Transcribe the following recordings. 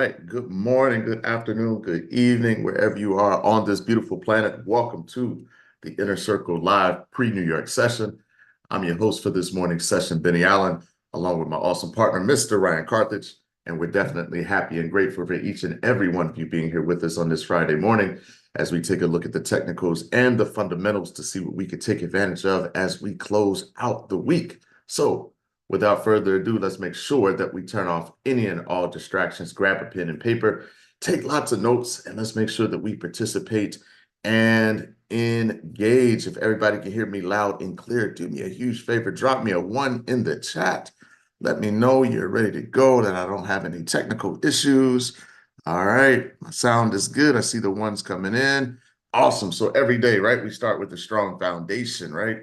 right. Good morning, good afternoon, good evening, wherever you are on this beautiful planet. Welcome to the Inner Circle Live pre-New York session. I'm your host for this morning's session, Benny Allen, along with my awesome partner, Mr. Ryan Carthage. And we're definitely happy and grateful for each and every one of you being here with us on this Friday morning as we take a look at the technicals and the fundamentals to see what we could take advantage of as we close out the week. So, without further ado, let's make sure that we turn off any and all distractions, grab a pen and paper, take lots of notes, and let's make sure that we participate and engage. If everybody can hear me loud and clear, do me a huge favor, drop me a 1 in the chat. Let me know you're ready to go, that I don't have any technical issues. All right, my sound is good. I see the ones coming in. Awesome. So every day, right, we start with a strong foundation, right?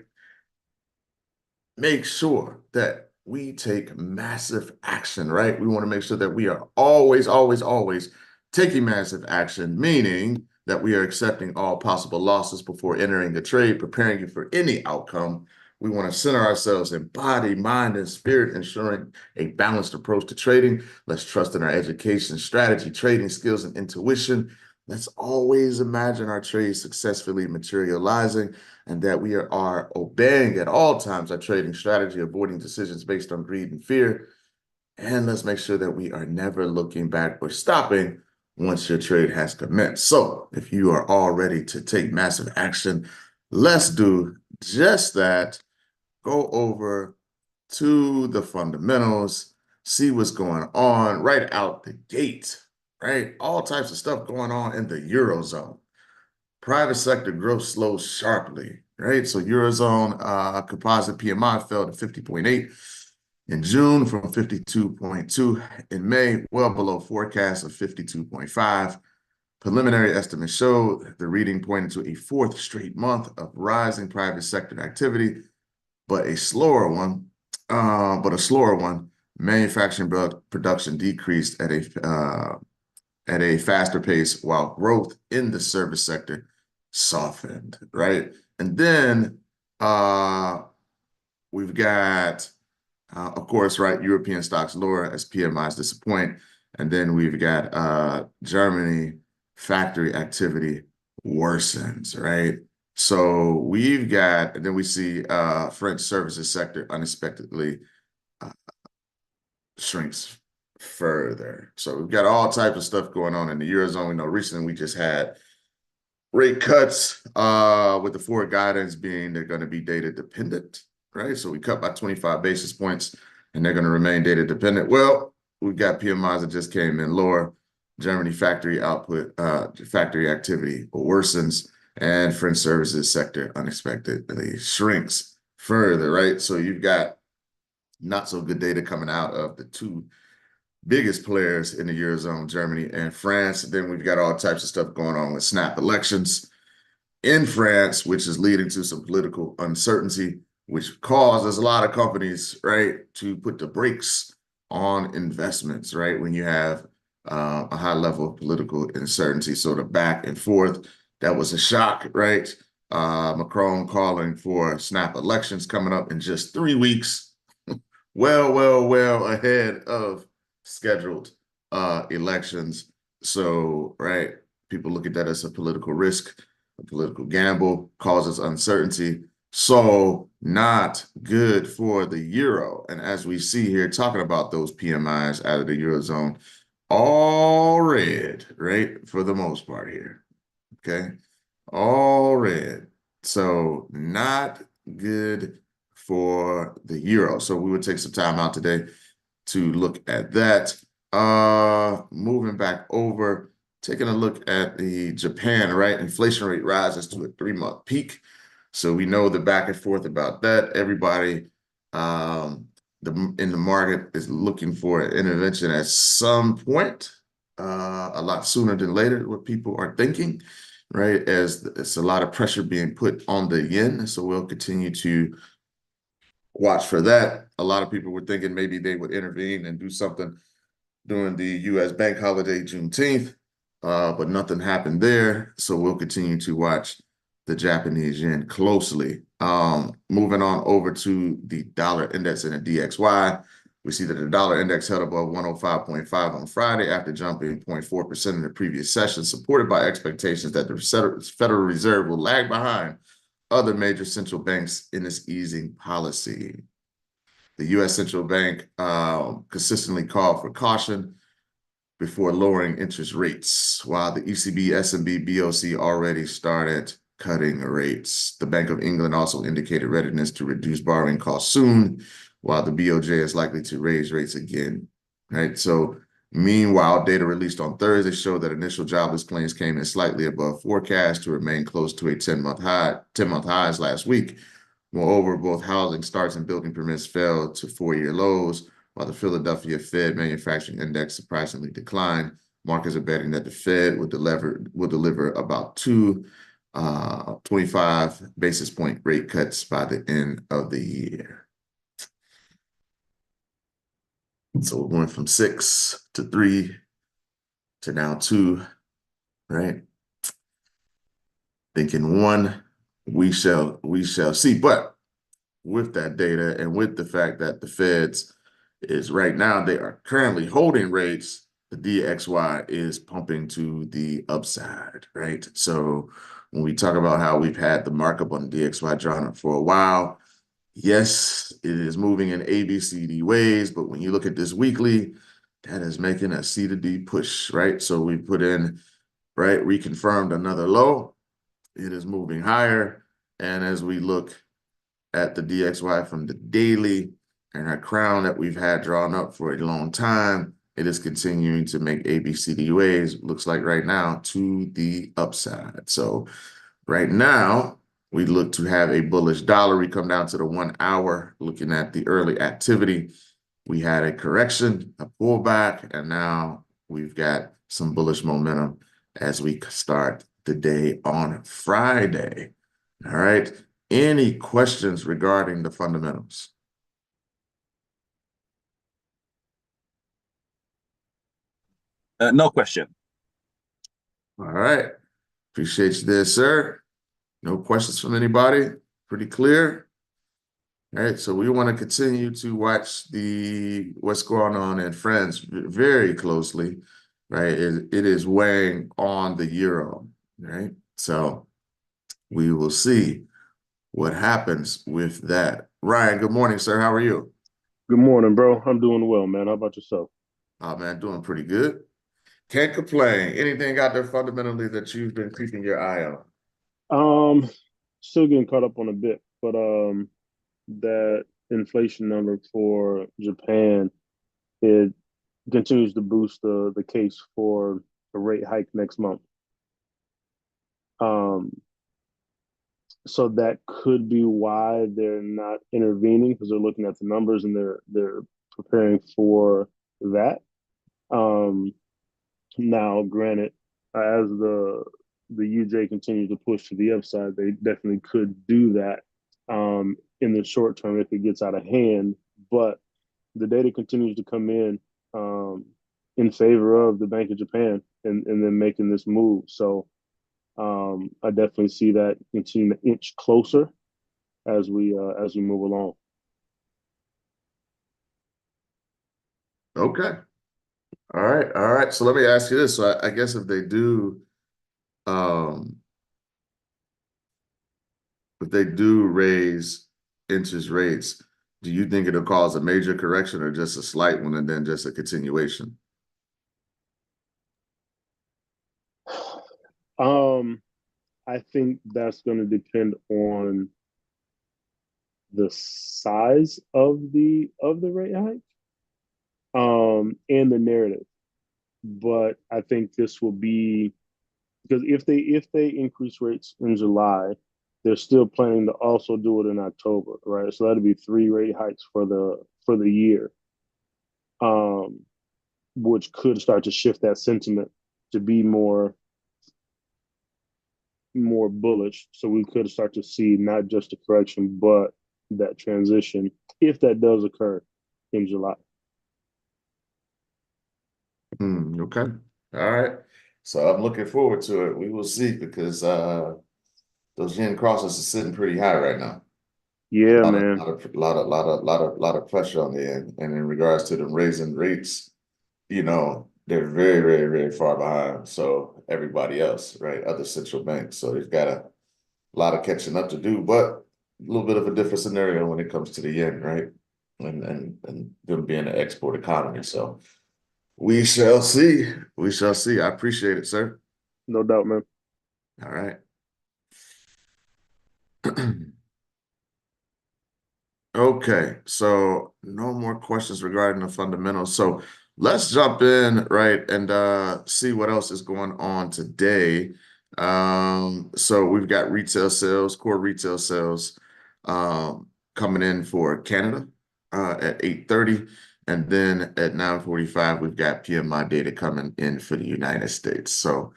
Make sure that we take massive action, right? We want to make sure that we are always, always, always taking massive action, meaning that we are accepting all possible losses before entering the trade, preparing you for any outcome. We want to center ourselves in body, mind, and spirit, ensuring a balanced approach to trading. Let's trust in our education, strategy, trading skills, and intuition. Let's always imagine our trades successfully materializing and that we are obeying at all times our trading strategy, avoiding decisions based on greed and fear. And let's make sure that we are never looking back or stopping once your trade has commenced. So if you are all ready to take massive action, let's do just that. Go over to the fundamentals, see what's going on right out the gate, right? All types of stuff going on in the Eurozone. Private sector growth slows sharply, right? So Eurozone composite PMI fell to 50.8 in June from 52.2 in May, well below forecast of 52.5. Preliminary estimates showed the reading pointed to a fourth straight month of rising private sector activity, but a slower one. Manufacturing production decreased at a faster pace, while growth in the service sector softened, right? And then we've got, of course, right, European stocks lower as PMIs disappoint. And then we've got Germany factory activity worsens, right? So we've got, and then we see French services sector unexpectedly shrinks further. So we've got all types of stuff going on in the Eurozone. We know recently we just had rate cuts with the forward guidance being they're going to be data dependent, right? So we cut by 25 basis points and they're going to remain data dependent. Well, we've got PMIs that just came in lower. Germany factory output, factory activity worsens, and French services sector unexpectedly shrinks further, right? So you've got not so good data coming out of the two biggest players in the Eurozone, Germany and France. Then we've got all types of stuff going on with snap elections in France, which is leading to some political uncertainty, which causes a lot of companies, right, to put the brakes on investments, right, when you have a high level of political uncertainty. So the back and forth, that was a shock, right? Macron calling for snap elections coming up in just 3 weeks. Well ahead of scheduled elections. So, right, people look at that as a political risk, a political gamble, causes uncertainty. So, not good for the euro. And as we see here, talking about those PMIs out of the Eurozone, all red, right, for the most part here. Okay, all red. So, not good for the euro. So we would take some time out today to look at that. Moving back over, taking a look at the Japan, right? Inflation rate rises to a 3-month peak. So we know the back and forth about that. Everybody in the market is looking for an intervention at some point, a lot sooner than later, what people are thinking, right? As it's a lot of pressure being put on the yen. So we'll continue to watch for that. A lot of people were thinking maybe they would intervene and do something during the U.S. bank holiday, Juneteenth, but nothing happened there. So we'll continue to watch the Japanese yen closely. Moving on over to the dollar index and the DXY. We see that the dollar index held above 105.5 on Friday after jumping 0.4% in the previous session, supported by expectations that the Federal Reserve will lag behind other major central banks in its easing policy. The U.S. Central Bank consistently called for caution before lowering interest rates, while the ECB, SNB, BOC already started cutting rates. The Bank of England also indicated readiness to reduce borrowing costs soon, while the BOJ is likely to raise rates again. Right. So meanwhile, data released on Thursday showed that initial jobless claims came in slightly above forecast to remain close to a 10-month highs last week. Moreover, both housing starts and building permits fell to 4-year lows, while the Philadelphia Fed manufacturing index surprisingly declined. Markets are betting that the Fed will deliver about two 25 basis point rate cuts by the end of the year. So we're going from 6 to 3 to now 2, right? Thinking 1, we shall see. But with that data and with the fact that the Feds is right now, they are currently holding rates, the DXY is pumping to the upside, right? So when we talk about how we've had the markup on the DXY drawn up for a while, yes, it is moving in ABCD ways, but when you look at this weekly, that is making a C to D push, right? So we put in, right, reconfirmed another low. It is moving higher. And as we look at the DXY from the daily and our crown that we've had drawn up for a long time, it is continuing to make ABCD waves, looks like right now, to the upside. So right now, we look to have a bullish dollar. We come down to the 1 hour, looking at the early activity. We had a correction, a pullback, and now we've got some bullish momentum as we start the day on Friday. All right. Any questions regarding the fundamentals? No question. All right. Appreciate you there, sir. No questions from anybody? Pretty clear? All right, so we want to continue to watch what's going on in France very closely, right? It is weighing on the euro, right? So we will see what happens with that. Ryan, good morning, sir. How are you? Good morning, bro. I'm doing well, man. How about yourself? Oh, man, doing pretty good. Can't complain. Anything out there fundamentally that you've been keeping your eye on? Um, Still getting caught up on a bit, but that inflation number for Japan, it continues to boost the case for a rate hike next month. Um, so that could be why they're not intervening because they're looking at the numbers and they're preparing for that. Um, Now, granted, as the UJ continues to push to the upside, they definitely could do that in the short term if it gets out of hand. But the data continues to come in favor of the Bank of Japan and then making this move. So I definitely see that continue to inch closer as we move along. Okay. All right. All right. So let me ask you this. So I guess um, if they do raise interest rates, do you think it'll cause a major correction or just a slight one and then just a continuation? I think that's going to depend on the size of the rate hike and the narrative. But I think this will be because if they increase rates in July, they're still planning to also do it in October, right? So that'd be 3 rate hikes for the year, um, which could start to shift that sentiment to be more bullish. So we could start to see not just a correction, but that transition if that does occur in July. Okay. All right. So I'm looking forward to it. We will see because those yen crosses are sitting pretty high right now. Yeah, lot man. of lot of pressure on the end. And in regards to the raising rates, they're very, very, very far behind. So everybody else, right? Other central banks. So they've got a lot of catching up to do, but a little bit of a different scenario when it comes to the yen, right? And them being an export economy. So we shall see. We shall see. I appreciate it, sir. No doubt, man. All right. Okay, so no more questions regarding the fundamentals. So let's jump in, right, and see what else is going on today. So we've got retail sales, core retail sales, coming in for Canada at 8:30, and then at 9:45 we've got PMI data coming in for the United States. So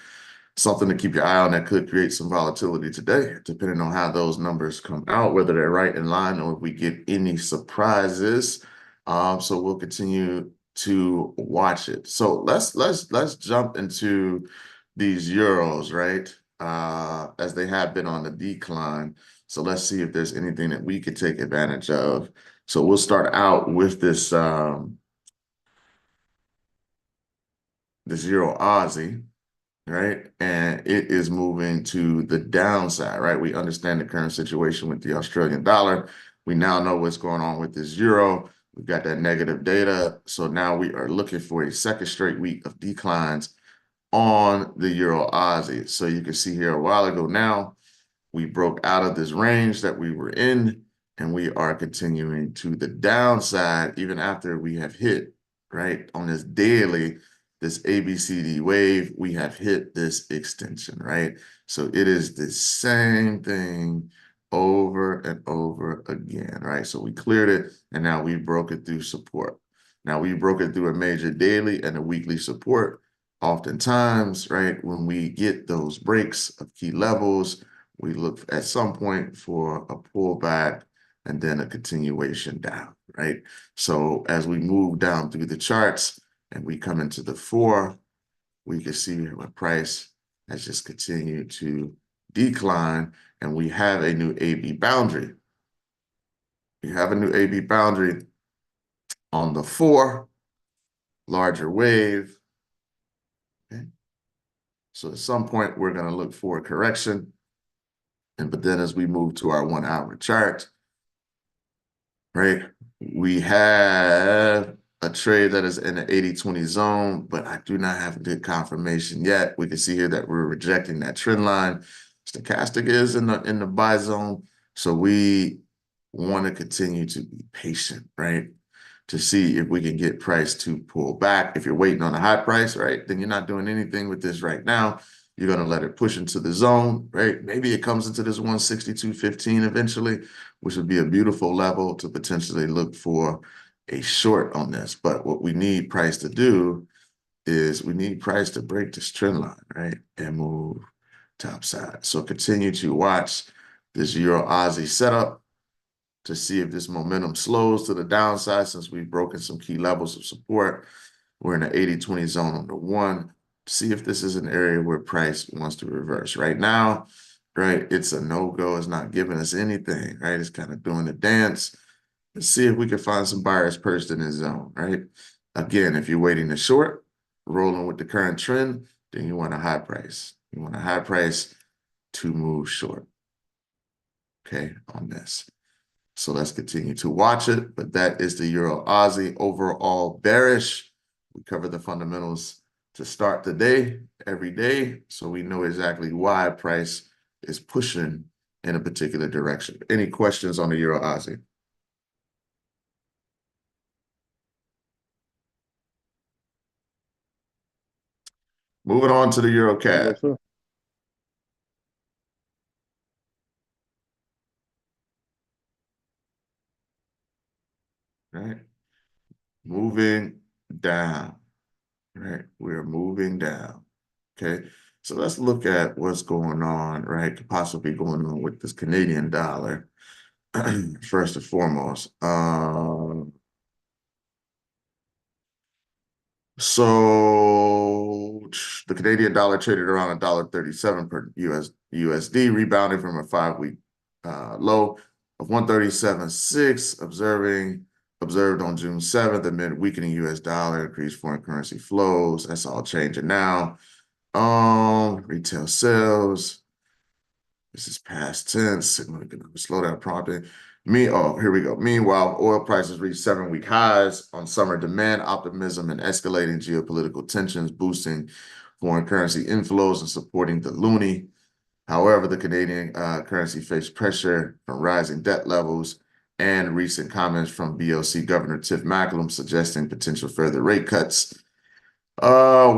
something to keep your eye on that could create some volatility today, depending on how those numbers come out, whether they're right in line or if we get any surprises. So we'll continue to watch it. So let's jump into these euros, right? As they have been on the decline. So let's see if there's anything that we could take advantage of. So we'll start out with this this Euro Aussie, right? And it is moving to the downside, right? We understand the current situation with the Australian dollar. We now know what's going on with this euro. We've got that negative data. So now we are looking for a second straight week of declines on the Euro Aussie. So you can see here a while ago now, we broke out of this range that we were in, and we are continuing to the downside even after we have hit, right, on this daily, this ABCD wave, we have hit this extension, right? So it is the same thing over and over again, right? So we cleared it, and now we broke it through support. Now we broke it through a major daily and a weekly support. Oftentimes, right, when we get those breaks of key levels, we look at some point for a pullback and then a continuation down, right? So as we move down through the charts and we come into the 4, we can see where price has just continued to decline, and we have a new AB boundary. We have a new AB boundary on the 4, larger wave. Okay. So at some point, we're going to look for a correction. But then as we move to our 1-hour chart, right, we have a trade that is in the 80-20 zone, but I do not have good confirmation yet. We can see here that we're rejecting that trend line. Stochastic is in the buy zone. So we want to continue to be patient, right, to see if we can get price to pull back. If you're waiting on a high price, right, then you're not doing anything with this right now. You're going to let it push into the zone, right? Maybe it comes into this 162.15 eventually, which would be a beautiful level to potentially look for a short on this. But what we need price to do is we need price to break this trend line, right, and move topside. So continue to watch this Euro Aussie setup to see if this momentum slows to the downside since we've broken some key levels of support. We're in the 80-20 zone on the 1. See if this is an area where price wants to reverse. Right now, right, it's a no-go. It's not giving us anything, right? It's kind of doing the dance. Let's see if we can find some buyers perched in this zone, right? Again, if you're waiting to short, rolling with the current trend, then you want a high price. You want a high price to move short, okay, on this. So let's continue to watch it. But that is the Euro Aussie overall bearish. We cover the fundamentals to start the day, every day. So we know exactly why price is pushing in a particular direction. Any questions on the Euro Aussie? Moving on to the Euro CAD. Yes, sir. Right? Moving down. Right? We're moving down. Okay. So let's look at what's going on, right? Possibly going on with this Canadian dollar. First and foremost. So the Canadian dollar traded around $1.37 per USD, rebounding from a 5-week low. of 137.6 observed on June 7th amid weakening US dollar, increased foreign currency flows. That's all changing now. Retail sales. This is past tense. Slow down prompting. Here we go. Meanwhile, oil prices reached 7-week highs on summer demand optimism and escalating geopolitical tensions, boosting foreign currency inflows and supporting the loonie. However, the Canadian currency faced pressure from rising debt levels and recent comments from BOC Governor Tiff Macklem suggesting potential further rate cuts,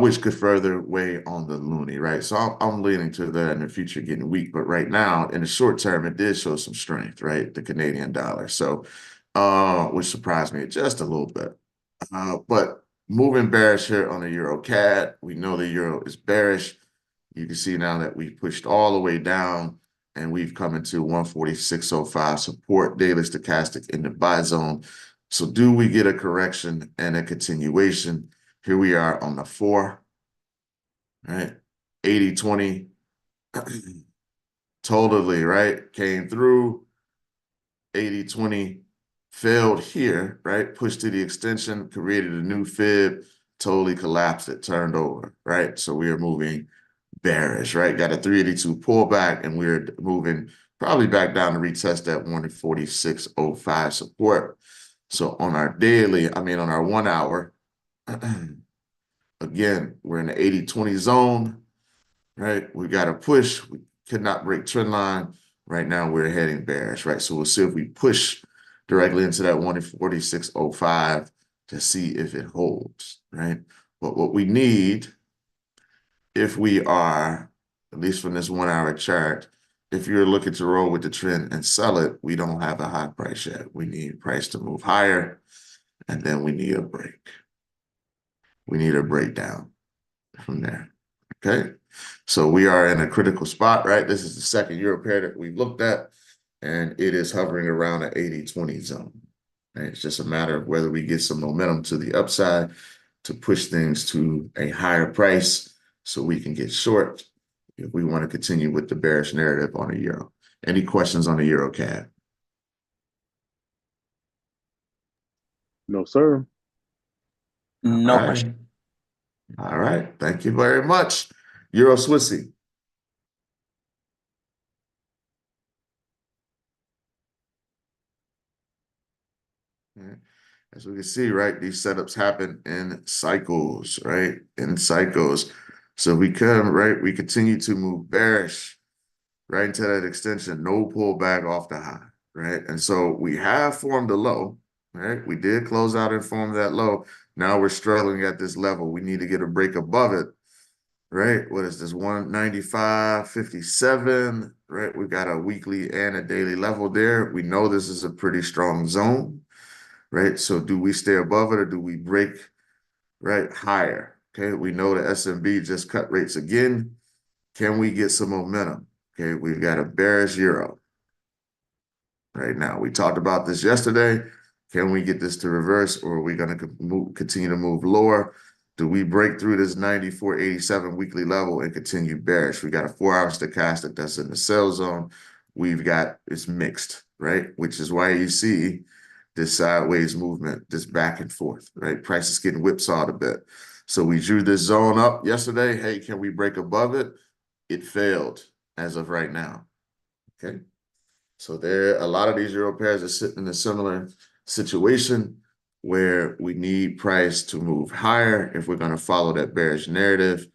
which could further weigh on the loonie, right? So I'm leaning to that in the future getting weak, but right now, in the short term, it did show some strength, right? The Canadian dollar. So, which surprised me just a little bit. But moving bearish here on the Euro CAD, we know the Euro is bearish. You can see now that we pushed all the way down and we've come into 146.05 support, daily stochastic in the buy zone. So do we get a correction and a continuation? Here we are on the 4, right? 80-20, totally, right? Came through 80-20, failed here, right? Pushed to the extension, created a new fib, totally collapsed it, turned over, right? So we are moving bearish, right? Got a 382 pullback, and we're moving probably back down to retest that 146.05 support. So on our daily, on our 1 hour, again, we're in the 80-20 zone, right? We got to push. We could not break trend line. Right now, we're heading bearish, right? So we'll see if we push directly into that 146.05 to see if it holds, right? But what we need, if we are, at least from this 1 hour chart, if you're looking to roll with the trend and sell it, we don't have a high price yet. We need price to move higher, and then we need a break. We need a breakdown from there, okay? So we are in a critical spot, right? This is the second Euro pair that we've looked at, and it is hovering around the 80-20 zone. Right? It's just a matter of whether we get some momentum to the upside to push things to a higher price so we can get short if we want to continue with the bearish narrative on the Euro. Any questions on the Euro CAD? No, sir. No question. All right. Thank you very much. Euro Swissy. As we can see, right, these setups happen in cycles, right? In cycles. So we come, right, we continue to move bearish right into that extension, no pullback off the high, right? And so we have formed a low, right? We did close out and form that low. Now we're struggling at this level. We need to get a break above it, right? What is this, 195.57, right? We got a weekly and a daily level there. We know this is a pretty strong zone, right? So do we stay above it or do we break, right, higher? Okay, we know the SMB just cut rates again. Can we get some momentum? Okay, we've got a bearish Euro right now. We talked about this yesterday. Can we get this to reverse, or are we going to continue to move lower? Do we break through this 94.87 weekly level and continue bearish? We got a 4-hour stochastic that's in the sell zone. It's mixed, right? Which is why you see this sideways movement, this back and forth, right? Price is getting whipsawed a bit. So we drew this zone up yesterday. Hey, can we break above it? It failed as of right now, okay? So a lot of these Euro pairs are sitting in a similar situation where we need price to move higher if we're going to follow that bearish narrative.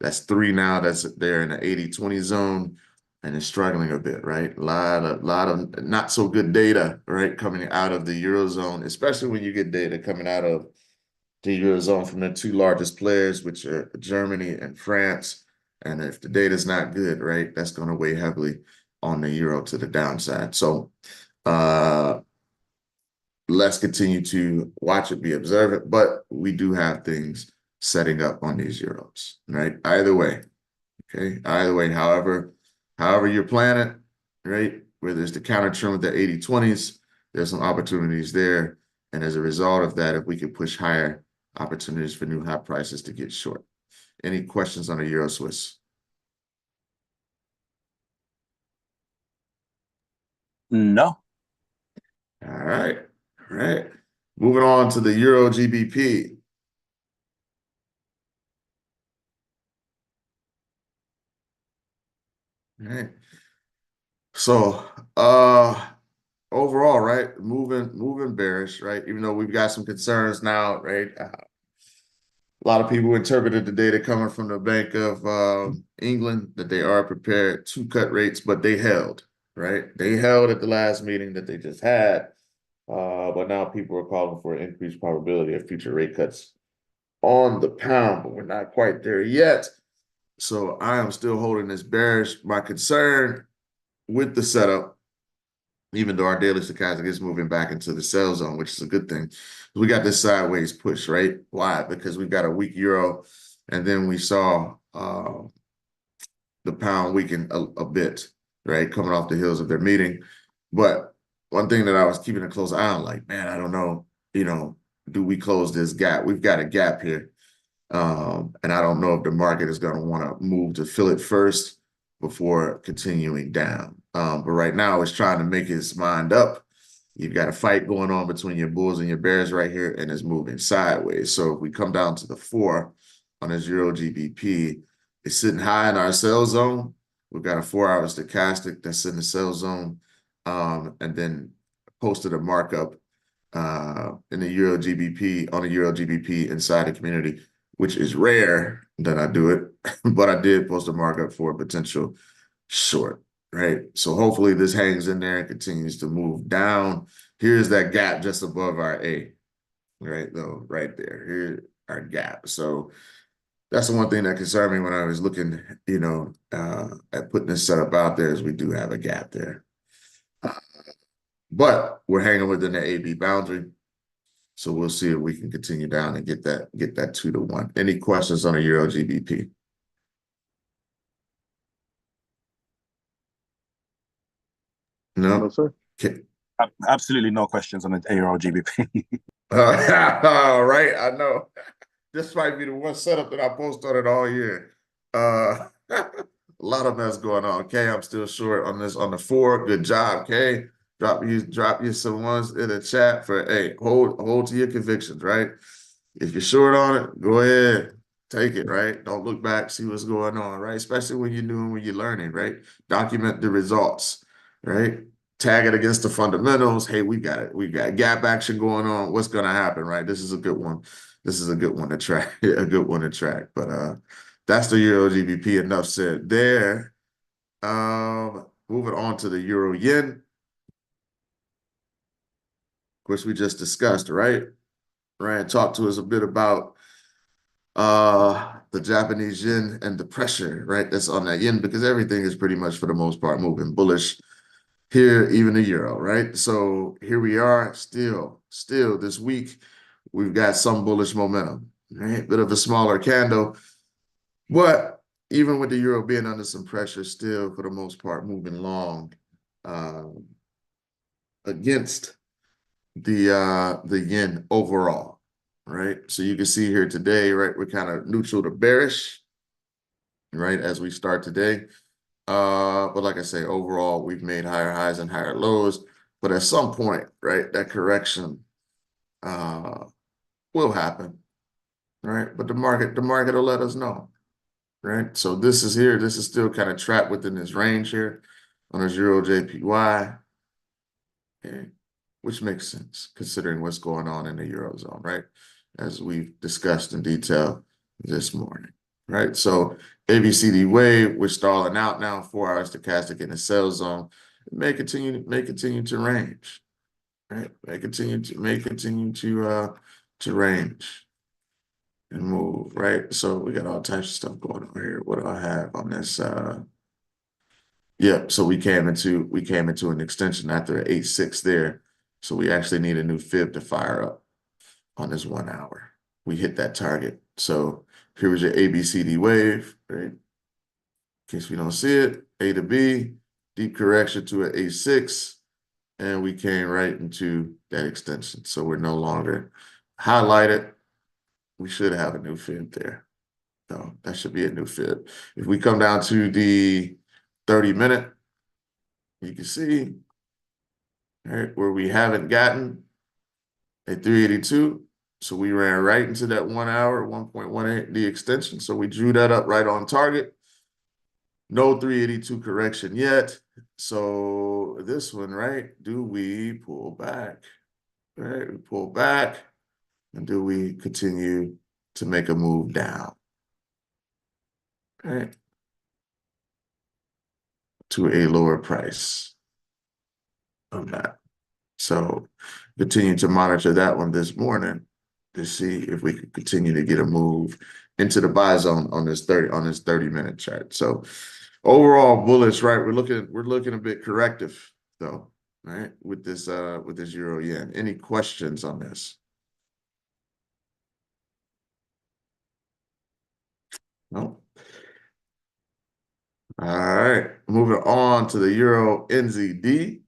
That's 3 now. That's there in the 80-20 zone, and it's struggling a bit, right? A lot of not so good data, right, coming out of the Eurozone, especially when you get data coming out of the Eurozone from the 2 largest players, which are Germany and France. And if the data is not good, right, that's going to weigh heavily on the Euro to the downside. So let's continue to watch it, be observant, but we do have things setting up on these Euros, right? Either way, okay? Either way, however you're planning, right? Whether it's the counter trend with the 80-20s, there's some opportunities there. And as a result of that, if we could push higher, opportunities for new high prices to get short. Any questions on the Euro Swiss? No. All right. All right. Moving on to the Euro GBP. All right. So, overall, right, moving bearish, right? Even though we've got some concerns now, right? A lot of people interpreted the data coming from the Bank of England that they are prepared to cut rates, but they held, right? They held at the last meeting that they just had. But now people are calling for an increased probability of future rate cuts on the pound, but we're not quite there yet. So I am still holding this bearish. My concern with the setup, even though our daily stochastic is moving back into the sell zone, which is a good thing, we got this sideways push, right? Why? Because we've got a weak euro, and then we saw the pound weaken a bit, right? Coming off the heels of their meeting. But one thing that I was keeping a close eye on, like, man, I don't know, do we close this gap? We've got a gap here. And I don't know if the market is going to want to move to fill it first before continuing down. But right now it's trying to make its mind up. You've got a fight going on between your bulls and your bears right here, and it's moving sideways. So if we come down to the 4 on this Euro GBP, it's sitting high in our sell zone. We've got a 4-hour stochastic that's in the sell zone, and then posted a markup in the Euro GBP on the Euro GBP inside the community, which is rare that I do it, but I did post a markup for a potential short, right? So hopefully this hangs in there and continues to move down. Here's that gap just above our A, right? Though, right there. Here's our gap. So that's the one thing that concerned me when I was looking, at putting this setup out there is we do have a gap there. But we're hanging within the AB boundary. So we'll see if we can continue down and get that 2-to-1. Any questions on the Euro GBP? No? No, sir. Okay. Absolutely no questions on the ARL GBP. All right, I know. This might be the one setup that I post on it all year. A lot of mess going on. Okay, I'm still short on this on the 4. Good job, Kay. Drop you some ones in the chat for hold to your convictions, right? If you're short on it, go ahead, take it, right? Don't look back, see what's going on, right? Especially when you're doing, when you're learning, right? Document the results, right? Tag it against the fundamentals. Hey, we got it. We got gap action going on. What's going to happen, right? This is a good one. This is a good one to track. A good one to track. But that's the Euro GBP. Enough said there. Moving on to the Euro Yen. Of course, we just discussed, right? Ryan talked to us a bit about the Japanese yen and the pressure, right? That's on that yen, because everything is pretty much for the most part moving bullish here, even the euro, right? So here we are, still this week, we've got some bullish momentum, right? Bit of a smaller candle, but even with the euro being under some pressure, still for the most part moving long against the yen overall, right? So you can see here today, right, we're kind of neutral to bearish, right, as we start today. But like I say, overall, we've made higher highs and higher lows. But at some point, right, that correction will happen, right? But the market will let us know, right? So this is here. This is still kind of trapped within this range here on a 0 JPY, okay, which makes sense considering what's going on in the Eurozone, right? As we've discussed in detail this morning, right? So ABCD wave, we're stalling out now, 4-hour stochastic in the sell zone. It may continue to range, right? May continue to range and move, right? So we got all types of stuff going on here. What do I have on this? Yep. So we came into an extension after an 8-6 there. So we actually need a new fib to fire up on this 1 hour. We hit that target. So here was your ABCD wave, right? In case we don't see it, A to B, deep correction to an A6, and we came right into that extension. So we're no longer highlighted. We should have a new fib there. So that should be a new fib. If we come down to the 30-minute, you can see, right, where we haven't gotten a 382. So we ran right into that 1 hour, 1.18, the extension. So we drew that up right on target. No 382 correction yet. So this one, right? Do we pull back? Right, we pull back. And do we continue to make a move down? Right. To a lower price on that. So continue to monitor that one this morning to see if we can continue to get a move into the buy zone on this 30-minute chart. So overall bullish, right? We're looking a bit corrective though, right? With this euro yen. Any questions on this? No. All right, moving on to the euro NZD.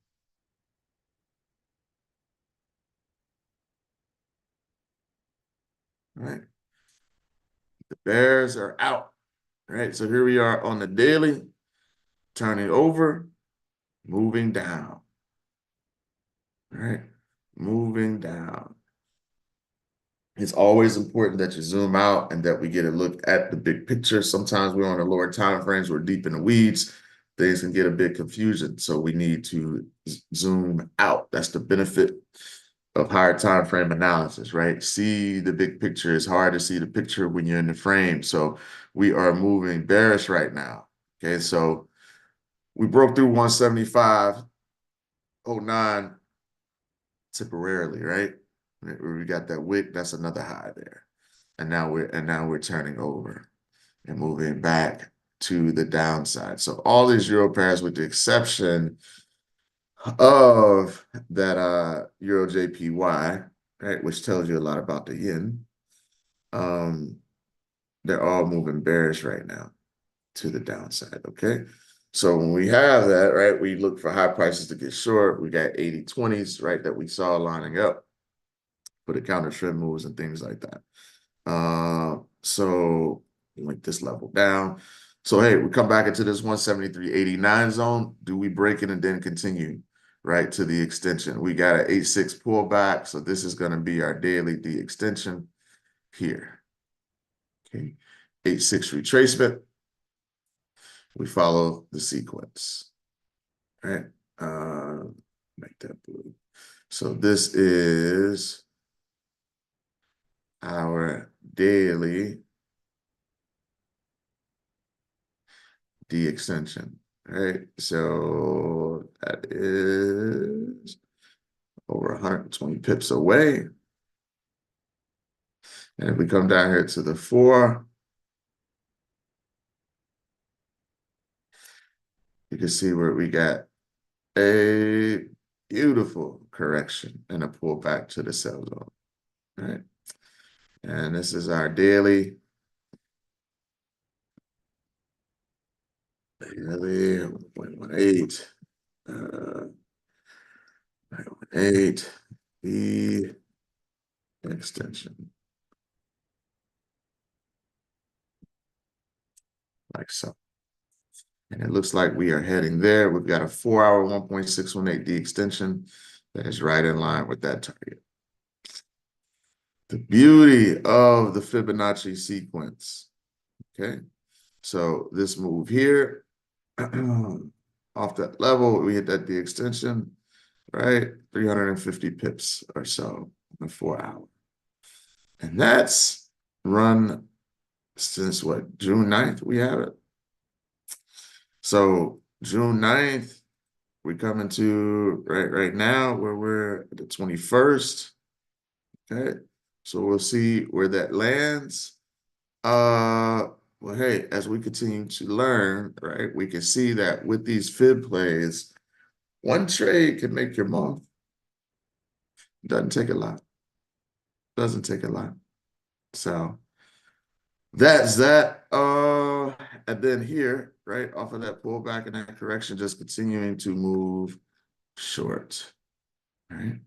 All right. The bears are out. All right, so here we are on the daily, turning over, moving down. All right, moving down. It's always important that you zoom out and that we get a look at the big picture. Sometimes we're on the lower time frames, we're deep in the weeds. Things can get a bit confusing. So we need to zoom out. That's the benefit of higher time frame analysis, right? See the big picture. It's hard to see the picture when you're in the frame. So we are moving bearish right now. Okay, so we broke through 175.09 temporarily, right? Where we got that wick, that's another high there. And now we're turning over and moving back to the downside. So all these euro pairs, with the exception of that euro JPY, right, which tells you a lot about the yen, they're all moving bearish right now to the downside. Okay, so when we have that, right, we look for high prices to get short. We got 80-20s, right, that we saw lining up for the counter trend moves and things like that. So link this level down. So hey, we come back into this 173.89 zone. Do we break it and then continue right to the extension? We got an 8.6 pullback. So this is going to be our daily D extension here. Okay, 8.6 retracement. We follow the sequence. All right. Make that blue. So this is our daily D extension, right? So that is over 120 pips away. And if we come down here to the 4, you can see where we got a beautiful correction and a pullback to the sell zone, right? And this is our daily 1.18, 9.18, the extension, like so. And it looks like we are heading there. We've got a 4-hour 1.618 D extension that is right in line with that target. The beauty of the Fibonacci sequence. Okay, so this move here, off that level, we hit that D extension, right? 350 pips or so in the 4-hour. And that's run since what, June 9th we have it. So June 9th, we come into right now where we're at the 21st. Okay, so we'll see where that lands. Well, hey, as we continue to learn, right, we can see that with these fib plays, one trade can make your month. Doesn't take a lot. Doesn't take a lot. So that's that. And then here, right, off of that pullback and that correction, just continuing to move short. All right.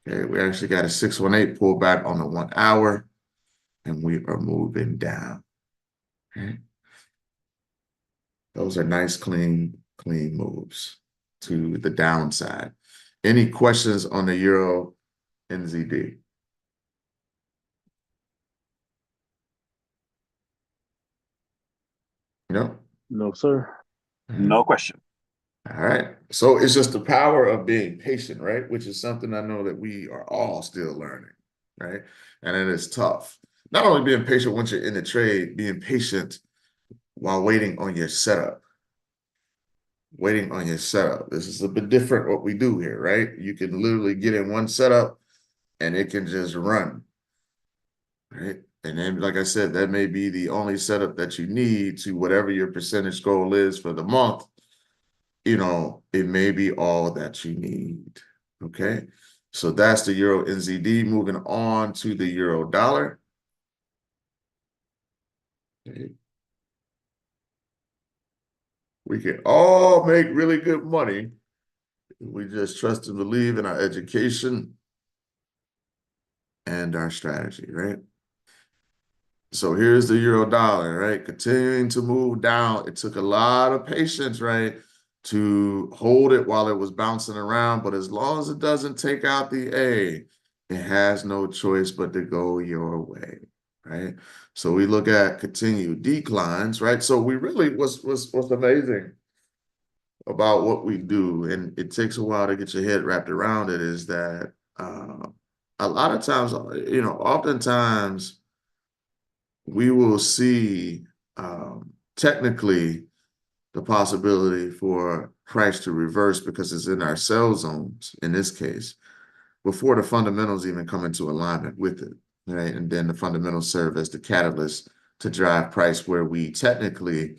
Okay, we actually got a 618 pullback on the 1 hour, and we are moving down. Okay. Those are nice, clean moves. to the downside. Any questions on the Euro NZD? No? No, sir. No question. All right. So it's just the power of being patient, right? Which is something I know that we are all still learning, right? And it is tough. Not only being patient once you're in the trade, being patient while waiting on your setup. Waiting on your setup. This is a bit different what we do here, right? You can literally get in one setup and it can just run, right? And then, like I said, that may be the only setup that you need to whatever your percentage goal is for the month. You know, it may be all that you need. Okay. So that's the Euro NZD. Moving on to the Euro dollar. Okay. We can all make really good money. We just trust and believe in our education and our strategy, right? So here's the Euro dollar, right? Continuing to move down. It took a lot of patience, right, to hold it while it was bouncing around. But as long as it doesn't take out the A, it has no choice but to go your way, right? So we look at continued declines, right? So we really what's amazing about what we do, and it takes a while to get your head wrapped around it, is that a lot of times, you know, oftentimes we will see technically the possibility for price to reverse because it's in our sell zones in this case before the fundamentals even come into alignment with it, right? And then the fundamentals serve as the catalyst to drive price where we technically,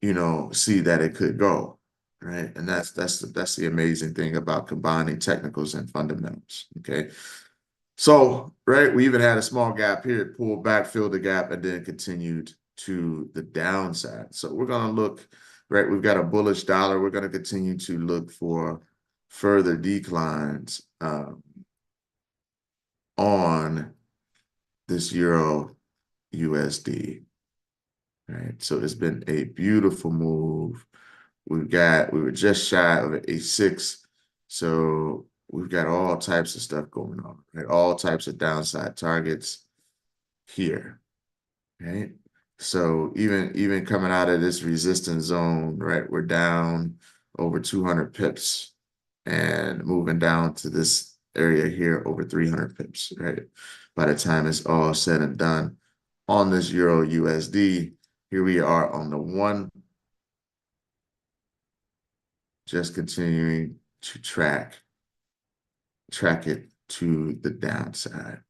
you know, see that it could go, right? And that's the amazing thing about combining technicals and fundamentals, okay? So, right, we even had a small gap here, it pulled back, filled the gap, and then continued to the downside. So we're going to look, right, we've got a bullish dollar. We're going to continue to look for further declines on this Euro USD, right? So it's been a beautiful move. We were just shy of an A6. So we've got all types of stuff going on, right? All types of downside targets here, right? So even coming out of this resistance zone, right? We're down over 200 pips and moving down to this area here over 300 pips, right? By the time it's all said and done on this Euro USD, here we are on the one, just continuing to track it to the downside.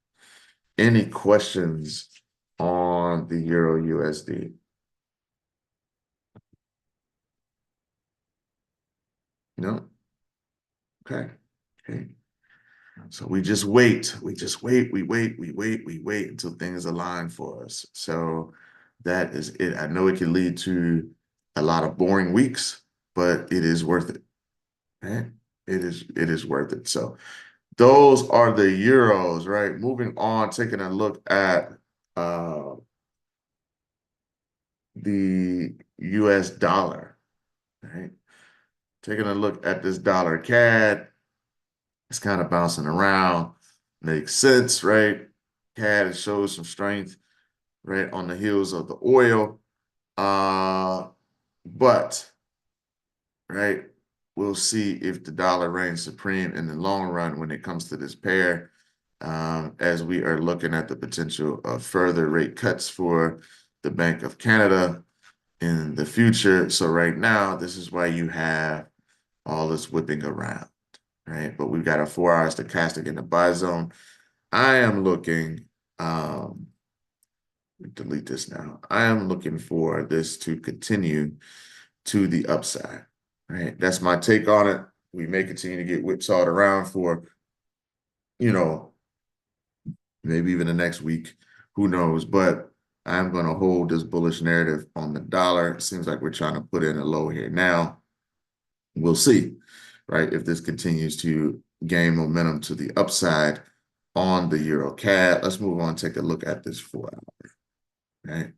Any questions on the Euro USD? No? Okay. Okay. So we just wait. We wait until things align for us. So that is it. I know it can lead to a lot of boring weeks, but it is worth it. Right? It is worth it. So those are the euros, right? Moving on, taking a look at the US dollar, right? Taking a look at this dollar CAD, it's kind of bouncing around. Makes sense, right? CAD shows some strength, right, on the heels of the oil. But, right, we'll see if the dollar reigns supreme in the long run when it comes to this pair, as we are looking at the potential of further rate cuts for the Bank of Canada in the future. So right now, this is why you have all this whipping around, right? But we've got a 4-hour stochastic in the buy zone. I am looking, delete this now. I am looking for this to continue to the upside, right? That's my take on it. We may continue to get whipsawed around for, you know, maybe even the next week, who knows? But I'm going to hold this bullish narrative on the dollar. It seems like we're trying to put in a low here now. We'll see, right? If this continues to gain momentum to the upside on the Euro CAD. Let's move on, take a look at this 4-hour, right?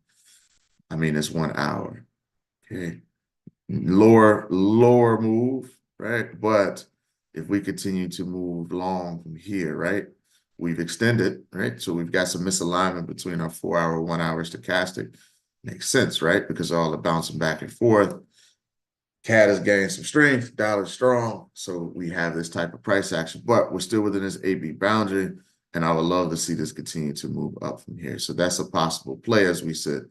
I mean, it's 1 hour, okay? Lower move, right? But if we continue to move long from here, right? We've extended, right? So we've got some misalignment between our 4-hour, 1-hour stochastic. Makes sense, right? Because all the bouncing back and forth. CAD has gained some strength, dollar strong. So we have this type of price action, but we're still within this AB boundary. And I would love to see this continue to move up from here. So that's a possible play as we sit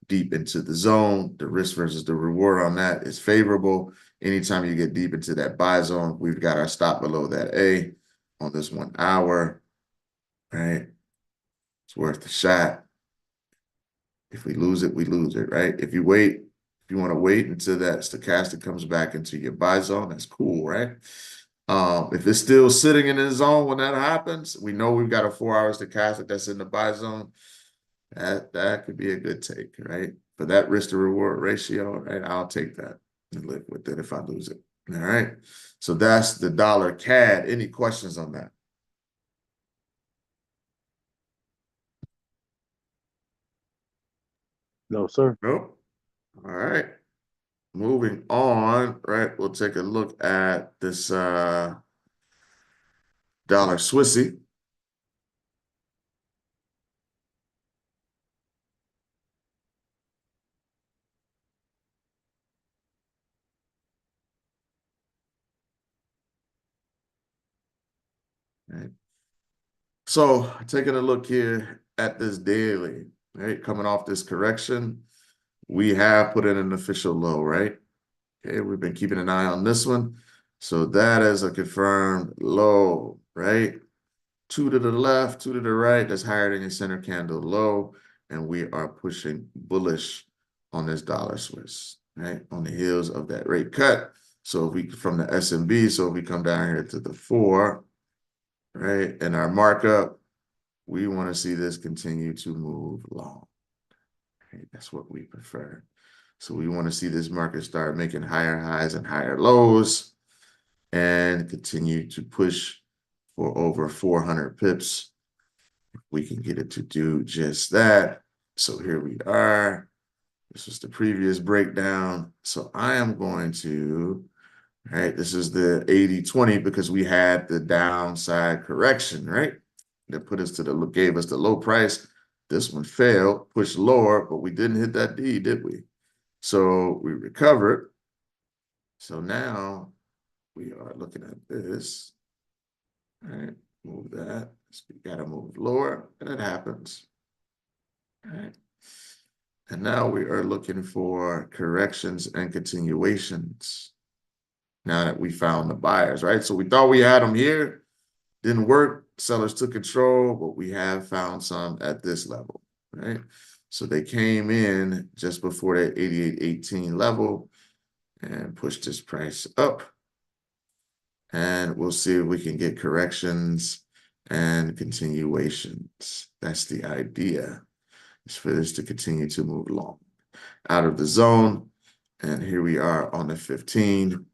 deep into the zone. The risk versus the reward on that is favorable. Anytime you get deep into that buy zone, we've got our stop below that A on this 1 hour, right? It's worth a shot. If we lose it, we lose it, right? If you want to wait until that stochastic comes back into your buy zone, that's cool, right? If it's still sitting in the zone when that happens, we know we've got a 4-hour stochastic that's in the buy zone. That could be a good take, right? For that risk to reward ratio, right? I'll take that and live with it if I lose it. All right. So that's the dollar CAD. Any questions on that? No, sir. Nope. All right. Moving on, right? We'll take a look at this dollar Swissy. Right. So taking a look here at this daily, right? Coming off this correction, we have put in an official low, right? Okay, we've been keeping an eye on this one. So that is a confirmed low, right? 2 to the left, 2 to the right. That's higher than your center candle low. And we are pushing bullish on this dollar Swiss, right? On the heels of that rate cut. So if we from the SMB, so if we come down here to the 4, right? And our markup, we want to see this continue to move long. Okay, that's what we prefer. So we want to see this market start making higher highs and higher lows and continue to push for over 400 pips. We can get it to do just that. So here we are. This was the previous breakdown. So I am going to, right, this is the 80-20 because we had the downside correction, right? That put us to the, gave us the low price. This one failed, pushed lower, but we didn't hit that D, did we? So we recovered. So now we are looking at this. All right, move that. So we got to move lower, and it happens. All right. And now we are looking for corrections and continuations. Now that we found the buyers, right? So we thought we had them here, didn't work. Sellers took control, but we have found some at this level, right? So they came in just before that 88.18 level and pushed this price up. And we'll see if we can get corrections and continuations. That's the idea, is for this to continue to move along out of the zone. And here we are on the 15.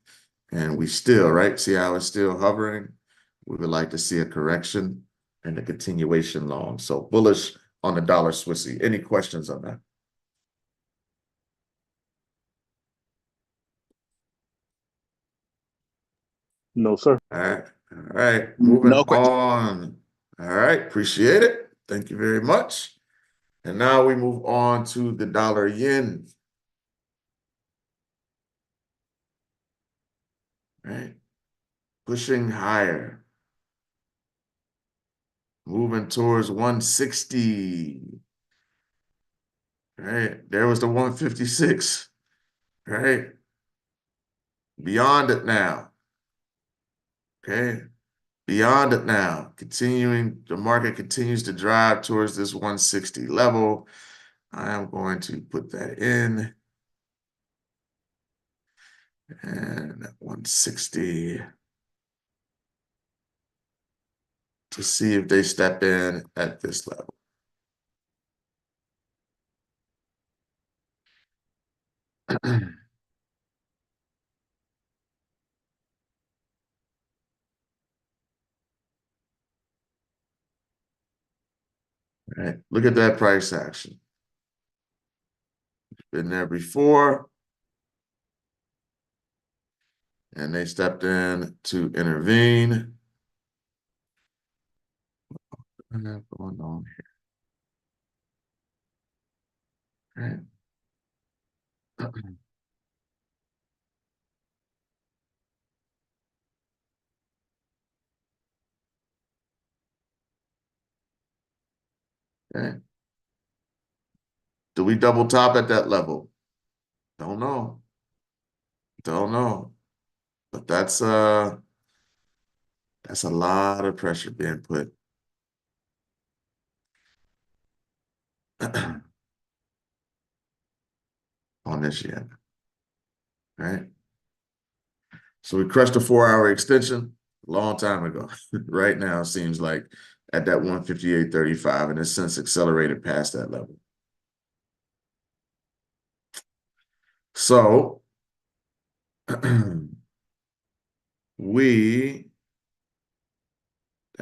And we still, right? See how it's still hovering? We would like to see a correction and a continuation long. So bullish on the dollar Swissy. Any questions on that? No, sir. All right. All right. Moving No question. on. All right. Appreciate it. Thank you very much. And now we move on to the dollar yen. Right. Pushing higher. Moving towards 160. Right. There was the 156. Right. Beyond it now. Okay. Beyond it now. Continuing, the market continues to drive towards this 160 level. I am going to put that in. And 160 to see if they step in at this level. All right, look at that price action. Been there before. and they stepped in to intervene. What's going on here? Right. Okay. Do we double top at that level? Don't know. Don't know. But that's a lot of pressure being put on this yen. Right? So we crushed a 4-hour extension a long time ago. Right now, it seems like at that 158.35, and it's since accelerated past that level. So that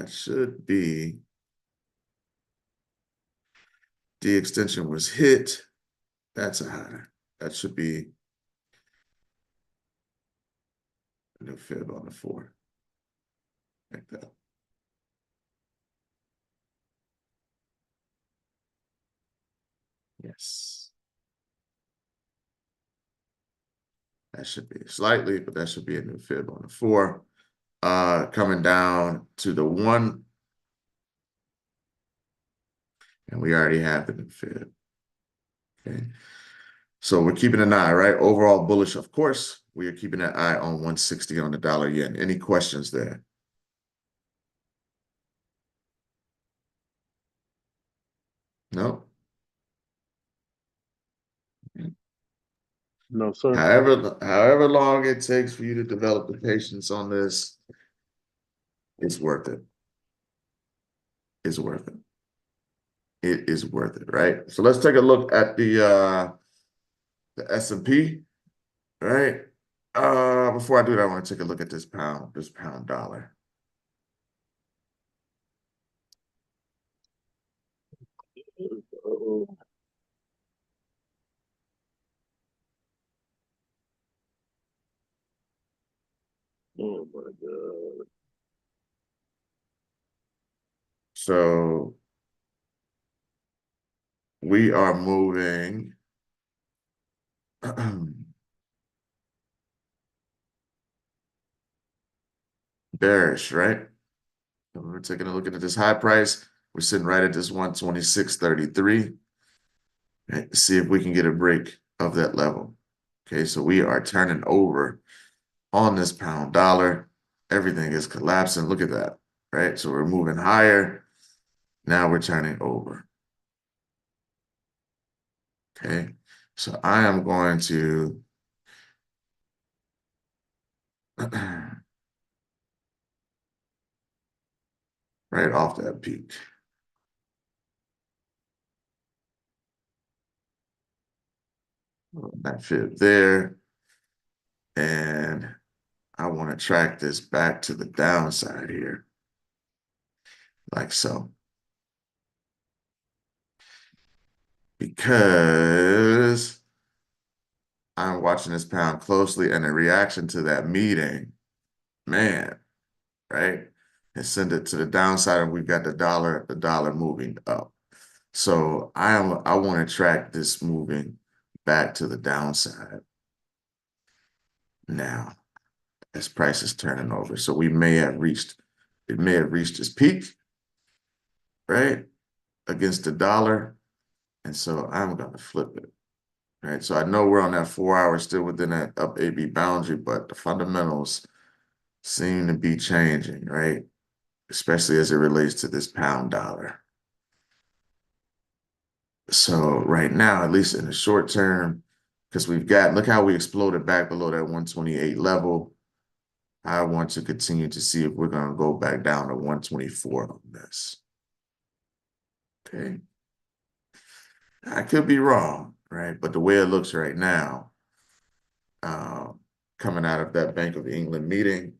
should be, the extension was hit. That's a high. That should be a new fib on the 4. Like that. Yes. That should be slightly, but that should be a new fib on the 4. Coming down to the 1. And we already have the new fib. Okay. So we're keeping an eye, right? Overall bullish, of course. We are keeping an eye on 160 on the dollar yen. Any questions there? No? No, sir. However long it takes for you to develop the patience on this, it's worth it. It's worth it. It is worth it, right? So let's take a look at the S&P, right? Before I do that, I want to take a look at this pound dollar. Oh, oh my God. So we are moving bearish, right? So we're taking a look at this high price. We're sitting right at this 126.33. Right? See if we can get a break of that level. Okay, so we are turning over on this pound dollar. Everything is collapsing. Look at that, right? So we're moving higher. Now we're turning over. Okay, so I am going to right off that peak. That fib there. And I want to track this back to the downside here, like so. Because I'm watching this pound closely, and the reaction to that meeting, man, right? And send it to the downside, and we've got the dollar moving up. So I want to track this moving back to the downside now as price is turning over. So it may have reached its peak, right? Against the dollar. And so I'm gonna flip it. Right. So I know we're on that 4 hour still within that up AB boundary, but the fundamentals seem to be changing, right? Especially as it relates to this pound dollar. So right now, at least in the short term, because look how we exploded back below that 128 level. I want to continue to see if we're going to go back down to 124 on this. Okay. I could be wrong, right? But the way it looks right now, coming out of that Bank of England meeting,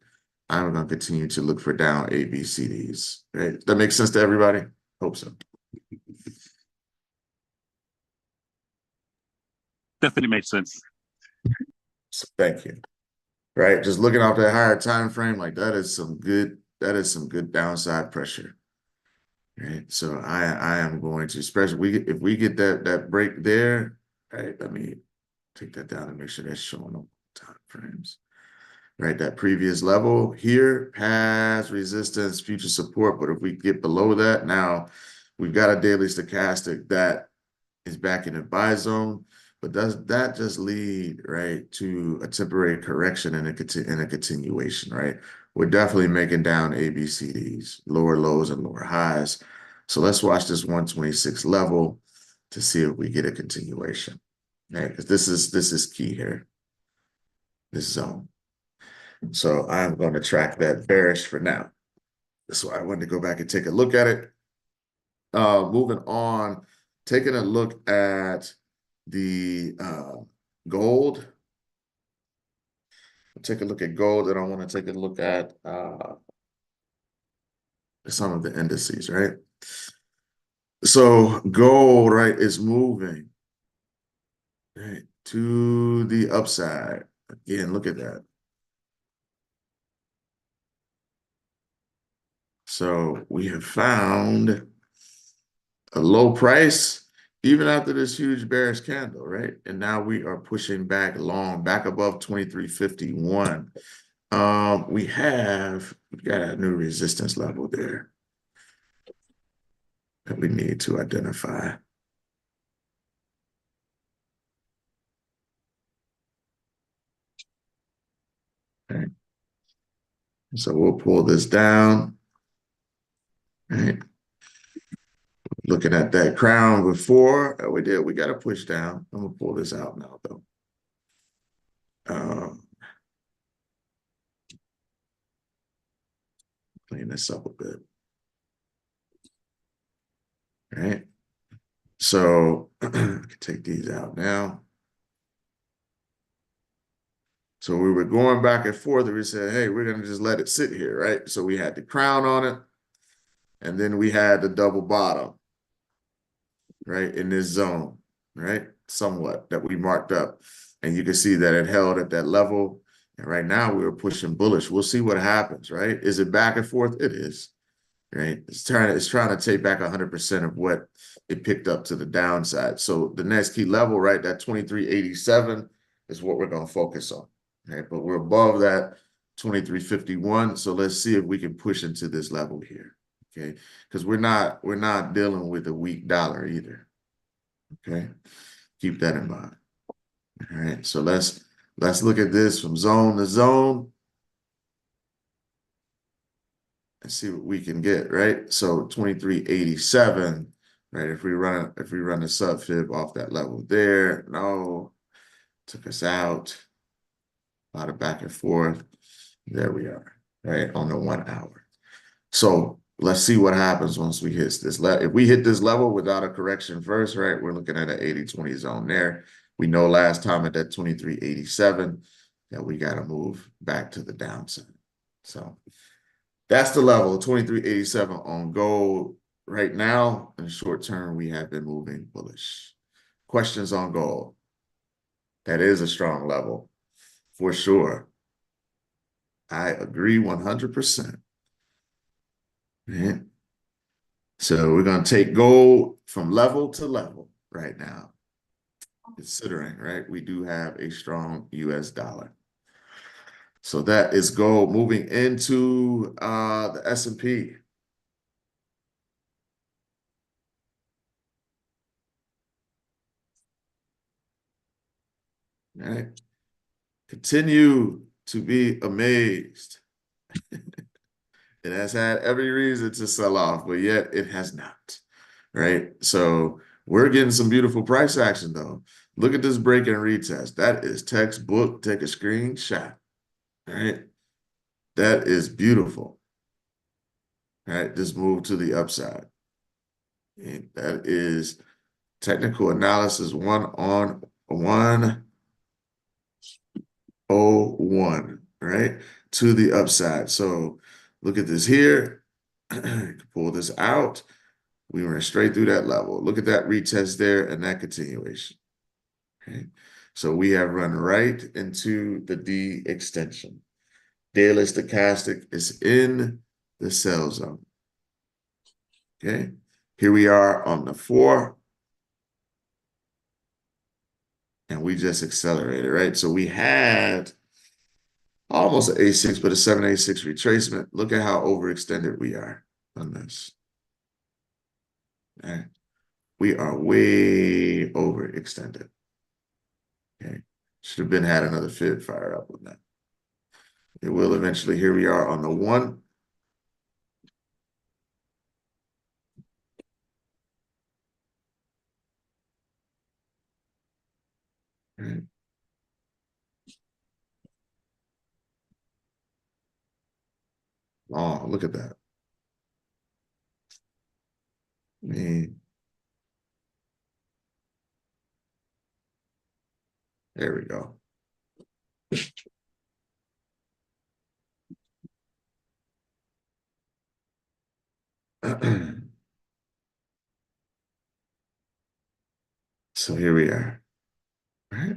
I'm going to continue to look for down ABCDs. Right? That makes sense to everybody? Hope so. Definitely makes sense. So thank you. right? Just looking off that higher time frame, like that is some good downside pressure. Right. So I am going to, especially if we get that break there, right? Let me take that down and make sure that's showing on time frames. Right, that previous level here has resistance, future support, but if we get below that, now we've got a daily stochastic that is back in the buy zone, but does that just lead right to a temporary correction and a continuation, right? We're definitely making down ABCDs, lower lows and lower highs. So let's watch this 126 level to see if we get a continuation. Right, because this is key here, this zone. So I'm going to track that bearish for now. That's why I wanted to go back and take a look at it. Moving on, taking a look at the gold. Take a look at gold, and I want to take a look at some of the indices, right? So gold, right, is moving right to the upside. Again, look at that. So we have found a low price, even after this huge bearish candle, right? And now we are pushing back long, back above 2351. We've got a new resistance level there that we need to identify. Okay. So we'll pull this down. Right. Looking at that crown before, we got to push down. I'm gonna pull this out now, though. Clean this up a bit. All right. So I can take these out now. So we were going back and forth, and we said, hey, we're going to just let it sit here, right? So we had the crown on it, and then we had the double bottom, right, in this zone, right, somewhat that we marked up. And you can see that it held at that level. And right now we were pushing bullish. We'll see what happens, right? Is it back and forth? It is, right? It's trying to take back 100% of what it picked up to the downside. So the next key level, right, that 2387 is what we're going to focus on. Okay, but we're above that 2351. So let's see if we can push into this level here. Okay, because we're not dealing with a weak dollar either. Okay, keep that in mind. All right, so let's look at this from zone to zone and see what we can get, right? So 2387, right? If we run a sub fib off that level there, no, took us out. A lot of back and forth. There we are, right, on the 1 hour. So let's see what happens once we hit this level. If we hit this level without a correction first, right, we're looking at an 80-20 zone there. We know last time at that 2387 that we got to move back to the downside. So that's the level, 2387 on gold. Right now, in the short term, we have been moving bullish. Questions on gold? That is a strong level. For sure. I agree 100%. Right? So we're going to take gold from level to level right now. Considering, right, we do have a strong US dollar. So that is gold. Moving into the S&P. Right? Continue to be amazed. It has had every reason to sell off, but yet it has not, right? So we're getting some beautiful price action, though. Look at this break and retest. That is textbook. Take a screenshot, right? That is beautiful, right? This move to the upside. And that is technical analysis 101, right? To the upside. So look at this here. Pull this out. We went straight through that level. Look at that retest there and that continuation. Okay. So we have run right into the D extension. Daily stochastic is in the sell zone. Okay, here we are on the 4. And we just accelerated, right? So we had almost an A6, but a 786 retracement. Look at how overextended we are on this. All right. We are way overextended. Okay. Should have been had another fib fire up on that. It will eventually. Here we are on the 1. All right. Oh, look at that. I mean, there we go. So here we are. All right.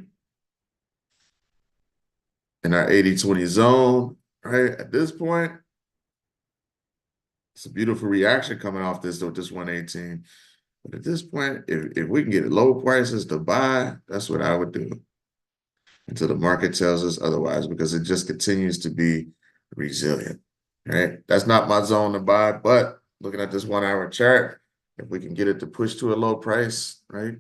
In our 80-20 zone, right? At this point, it's a beautiful reaction coming off this 118. But at this point, if we can get low prices to buy, that's what I would do until the market tells us otherwise, because it just continues to be resilient, right? That's not my zone to buy, but looking at this 1-hour chart, if we can get it to push to a low price, right?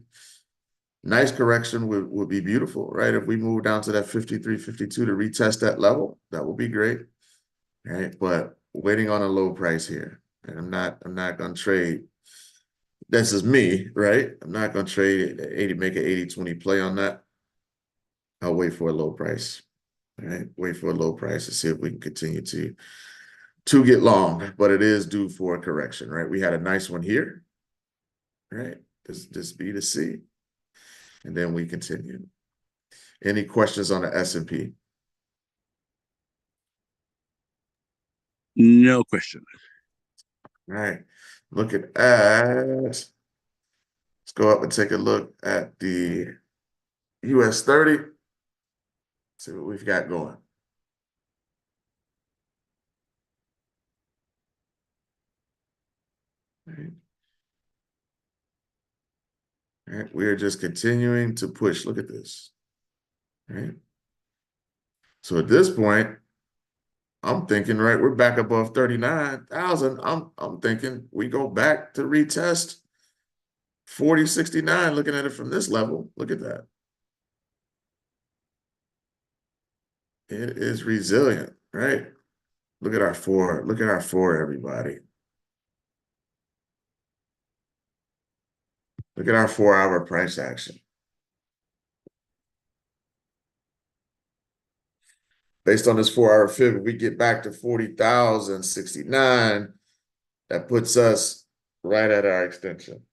Nice correction would be beautiful, right? If we move down to that 53, 52 to retest that level, that would be great, right? But waiting on a low price here, and I'm not going to trade. This is me, right? I'm not going to trade 80, make an 80-20 play on that. I'll wait for a low price, right? Wait for a low price to see if we can continue to get long, but it is due for a correction, right? We had a nice one here, right? This B to C, and then we continue. Any questions on the S&P? No question. All right, looking at, let's go up and take a look at the US 30. See what we've got going. All right. All right, we're just continuing to push. Look at this. All right. So at this point, I'm thinking, right, we're back above 39,000. I'm thinking we go back to retest 4069, looking at it from this level. Look at that. It is resilient, right? Look at our 4. Look at our 4, everybody. Look at our 4-hour price action. Based on this 4-hour fib, if we get back to 40,069, that puts us right at our extension.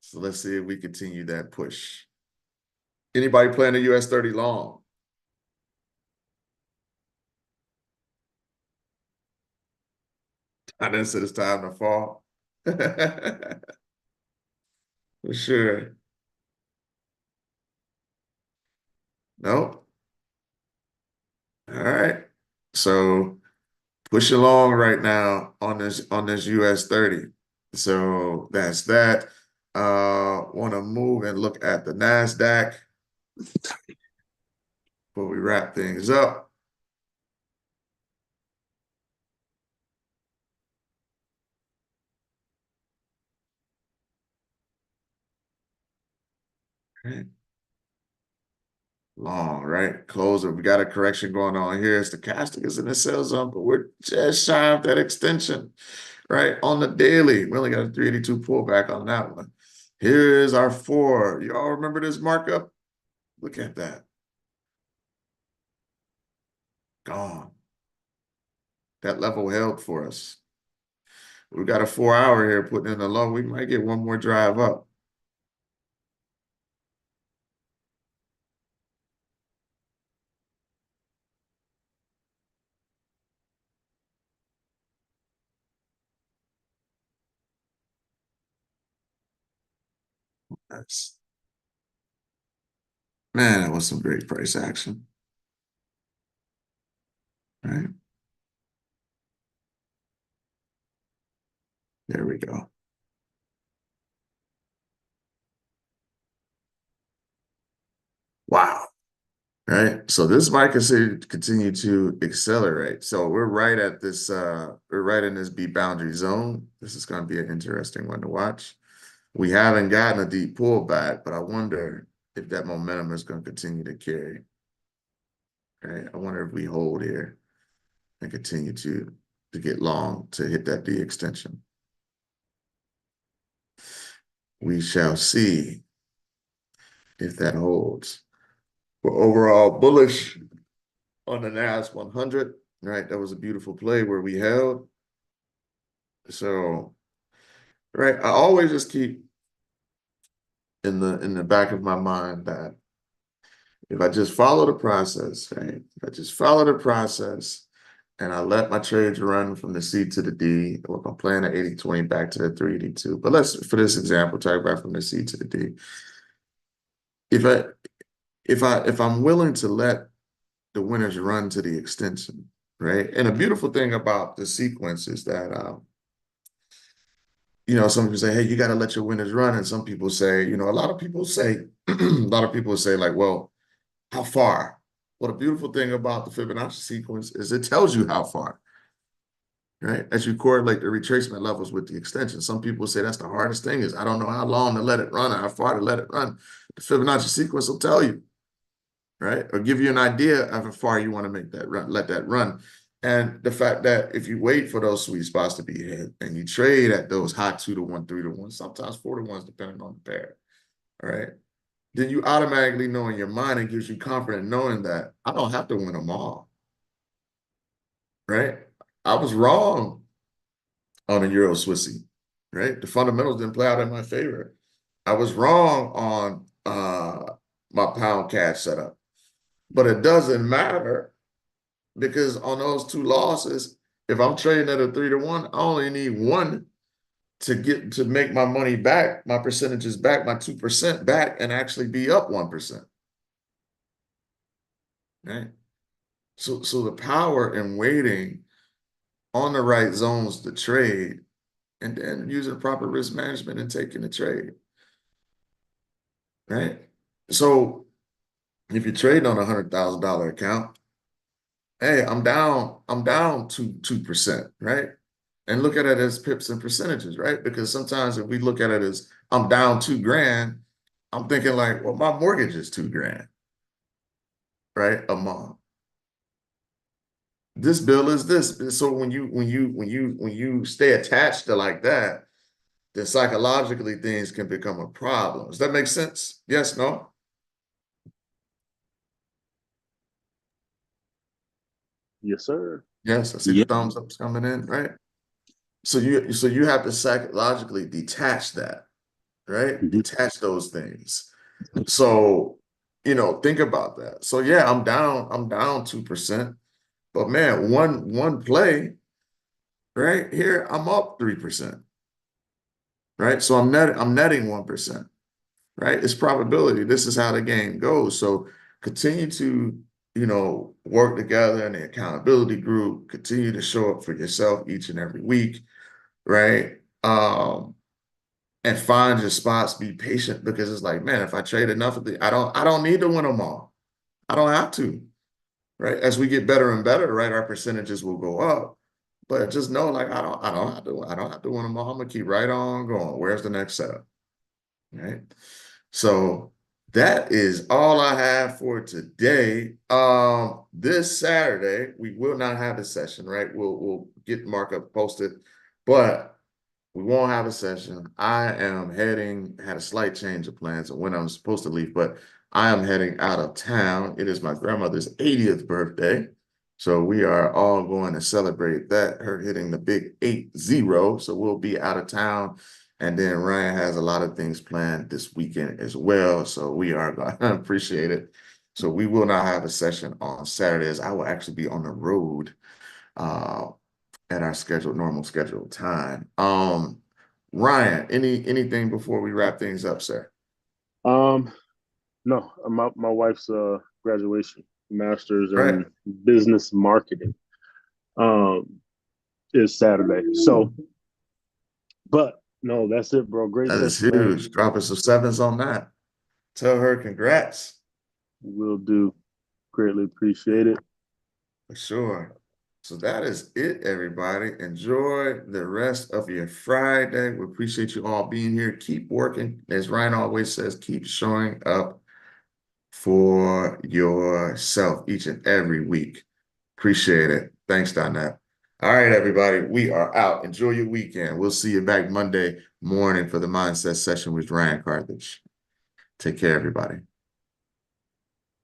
So let's see if we continue that push. Anybody playing the US 30 long? I didn't said it's time to fall. For sure. Nope. All right. So push along right now on this US 30. So that's that. Want to move and look at the NASDAQ before we wrap things up. Right. Long, right? Closer. We got a correction going on here. Stochastic is in the sell zone, but we're just shy of that extension, right? On the daily, we only got a 382 pullback on that one. Here is our 4. You all remember this markup? Look at that. Gone. That level held for us. We've got a 4-hour here putting in the low. We might get one more drive up. Nice. Man, that was some great price action. Right. There we go. Wow. Right. So this might continue to accelerate. So we're right at this, we're right in this B boundary zone. This is going to be an interesting one to watch. We haven't gotten a deep pullback, but I wonder if that momentum is going to continue to carry. Right. I wonder if we hold here and continue to get long to hit that D extension. We shall see if that holds. We're overall bullish on the NAS 100, right? That was a beautiful play where we held. So, right, I always just keep in the back of my mind that if I just follow the process, right? If I just follow the process and I let my trades run from the C to the D, or if I'm playing the 80-20 back to the 382. But let's, for this example, talk about from the C to the D. If I'm willing to let the winners run to the extension, right? And a beautiful thing about the sequence is that some people say, hey, you got to let your winners run. And some people say, a lot of people say, a lot of people say, like, well, how far? Well, the beautiful thing about the Fibonacci sequence is it tells you how far, right? As you correlate the retracement levels with the extension. Some people say that's the hardest thing is I don't know how long to let it run or how far to let it run. The Fibonacci sequence will tell you, right? Or give you an idea of how far you want to make that run, let that run. And the fact that if you wait for those sweet spots to be hit and you trade at those high 2-to-1, 3-to-1, sometimes 4-to-1s, depending on the pair, all right? Then you automatically know in your mind, it gives you confidence knowing that I don't have to win them all, right? I was wrong on a Euro Swissy, right? The fundamentals didn't play out in my favor. I was wrong on my pound cash setup, but it doesn't matter because on those two losses, if I'm trading at a 3-to-1, I only need one to make my money back, my percentages back, my 2% back, and actually be up 1%. Right. So the power in waiting on the right zones to trade and then using proper risk management and taking the trade. Right. So if you're trading on a $100,000 account, hey, I'm down 2%, right? And look at it as pips and percentages, right? Because sometimes if we look at it as I'm down $2,000, I'm thinking like, well, my mortgage is $2,000, right? A month. This bill is this. So when you stay attached to like that, then psychologically things can become a problem. Does that make sense? Yes, no? Yes, sir. Yes, I see the thumbs ups coming in, right? So you have to psychologically detach that, right? Detach those things. So, think about that. So yeah, I'm down 2%, but man, one play right here, I'm up 3%, right? So I'm netting 1%, right? It's probability. This is how the game goes. So continue to, work together in the accountability group, continue to show up for yourself each and every week, right? And find your spots, be patient because it's like, man, if I trade enough of I don't need to win them all. I don't have to, right? As we get better and better, right, our percentages will go up. But just know, like, I don't have to win them all. I'm gonna keep right on going. Where's the next setup? Right. So that is all I have for today. This Saturday, we will not have a session, right? We'll get markup posted, but we won't have a session. I am had a slight change of plans of when I'm supposed to leave, but I am heading out of town. It is my grandmother's 80th birthday. So we are all going to celebrate that, her hitting the big 80. So we'll be out of town. And then Ryan has a lot of things planned this weekend as well. So we are going to appreciate it. So we will not have a session on Saturdays. I will actually be on the road at our normal scheduled time. Ryan, anything before we wrap things up, sir? Um, No, my wife's graduation, master's Right. in business marketing, um, is Saturday. So, but no, that's it, bro. Great That is session, man. huge. Dropping some sevens on that. Tell her congrats. Will do. Greatly appreciate it. For sure. So that is it, everybody. Enjoy the rest of your Friday. We appreciate you all being here. Keep working. As Ryan always says, keep showing up for yourself each and every week. Appreciate it. Thanks, Donette. All right, everybody. We are out. Enjoy your weekend. We'll see you back Monday morning for the mindset session with Ryan Carthage. Take care, everybody.